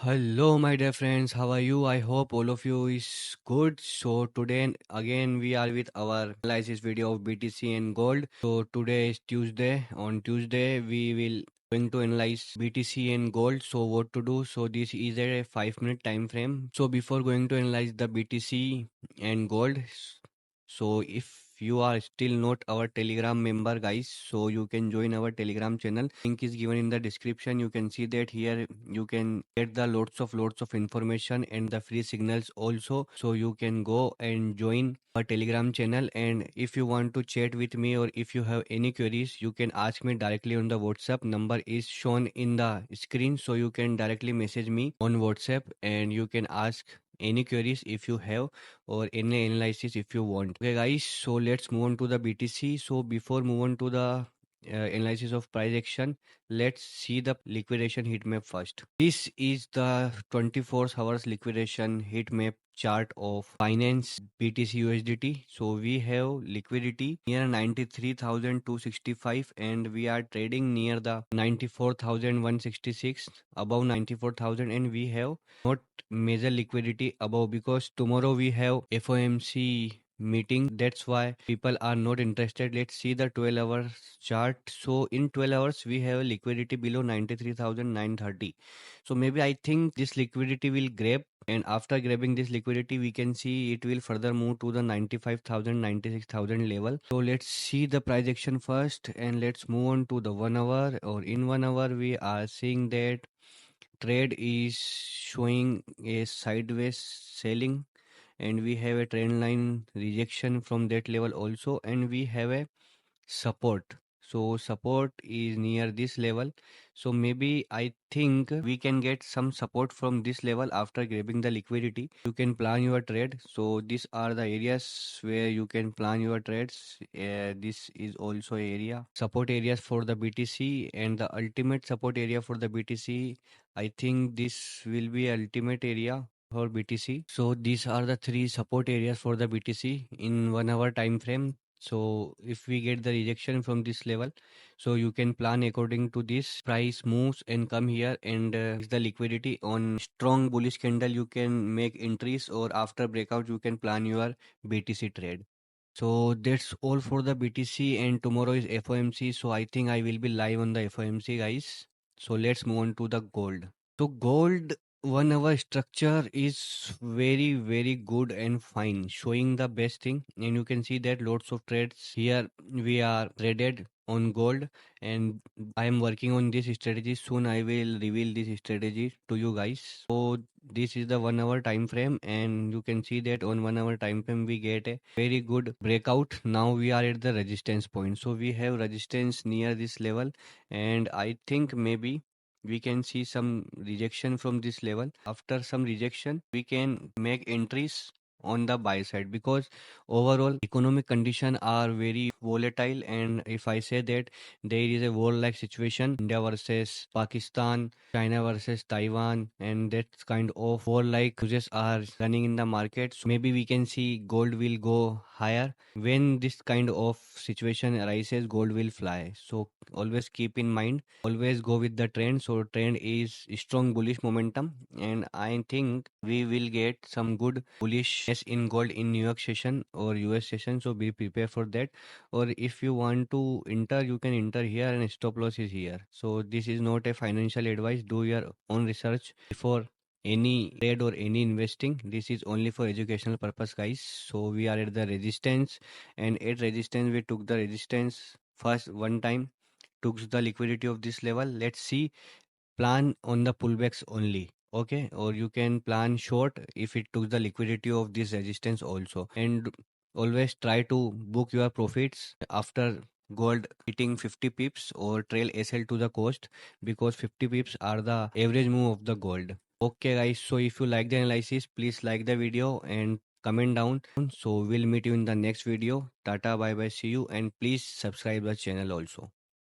Hello, my dear friends. How are you? I hope all of you is good. So today again we are with our analysis video of BTC and gold. So today is Tuesday. On Tuesday we will going to analyze BTC and gold. So what to do? So this is a 5 minute time frame. So before going to analyze the BTC and gold, so if you are still not our Telegram member, guys, so you can join our Telegram channel. Link is given in the description. You can see that here you can get the lots of information and the free signals also. So you can go and join our Telegram channel. And if you want to chat with me or if you have any queries, you can ask me directly on the WhatsApp. Number is shown in the screen. So you can directly message me on WhatsApp and you can ask any queries if you have or any analysis if you want. Okay, guys, so let's move on to the BTC. So before move on to the analysis of price action, let's see the liquidation heat map first. This is the 24 hours liquidation heat map chart of Binance BTC USDT. So we have liquidity near 93,265 and we are trading near the 94,166, above 94,000, and we have not major liquidity above because tomorrow we have FOMC meeting. That's why people are not interested. Let's see the 12 hours chart. So in 12 hours we have liquidity below 93,930. So maybe I think this liquidity will grab, and after grabbing this liquidity we can see it will further move to the 95,000, 96,000 level. So let's see the price action first and let's move on to the 1 hour. Or in 1 hour we are seeing that trade is showing a sideways selling, and we have a trend line rejection from that level also, and we have a support. So support is near this level. So maybe I think we can get some support from this level after grabbing the liquidity. You can plan your trade. So these are the areas where you can plan your trades. This is also area support areas for the BTC, and the ultimate support area for the BTC. I think this will be ultimate area for BTC. So these are the three support areas for the BTC in 1 hour time frame. So if we get the rejection from this level, so you can plan according to this. Price moves and come here and is the liquidity on strong bullish candle, you can make entries, or after breakout you can plan your BTC trade. So that's all for the BTC, and tomorrow is FOMC. So I think I will be live on the FOMC, guys. So let's move on to the gold. So gold 1 hour structure is very good and fine, showing the best thing, and you can see that lots of trades here we are traded on gold, and I am working on this strategy. Soon I will reveal this strategy to you guys. So this is the 1 hour time frame, and you can see that on 1 hour time frame we get a very good breakout. Now we are at the resistance point, so we have resistance near this level, and I think maybe we can see some rejection from this level. After some rejection we can make entries on the buy side, because overall economic condition are very volatile, and if I say that there is a war like situation, India versus Pakistan, China versus Taiwan, and that kind of war like news are running in the market. So maybe we can see gold will go higher. When this kind of situation arises, gold will fly. So always keep in mind, always go with the trend. So trend is strong bullish momentum, and I think we will get some good bullishness in gold in New York session or US session. So be prepared for that. Or if you want to enter, you can enter here, and stop loss is here. So this is not a financial advice. Do your own research before any trade or any investing. This is only for educational purpose, guys. So we are at the resistance, and at resistance we took the resistance first one time, took the liquidity of this level. Let's see, plan on the pullbacks only. Okay, or you can plan short if it took the liquidity of this resistance also, and always try to book your profits after gold hitting 50 pips or trail SL to the coast, because 50 pips are the average move of the gold. Okay, guys, so if you like the analysis, please like the video and comment down. So we'll meet you in the next video. Tata, bye bye, see you, and please subscribe the channel also.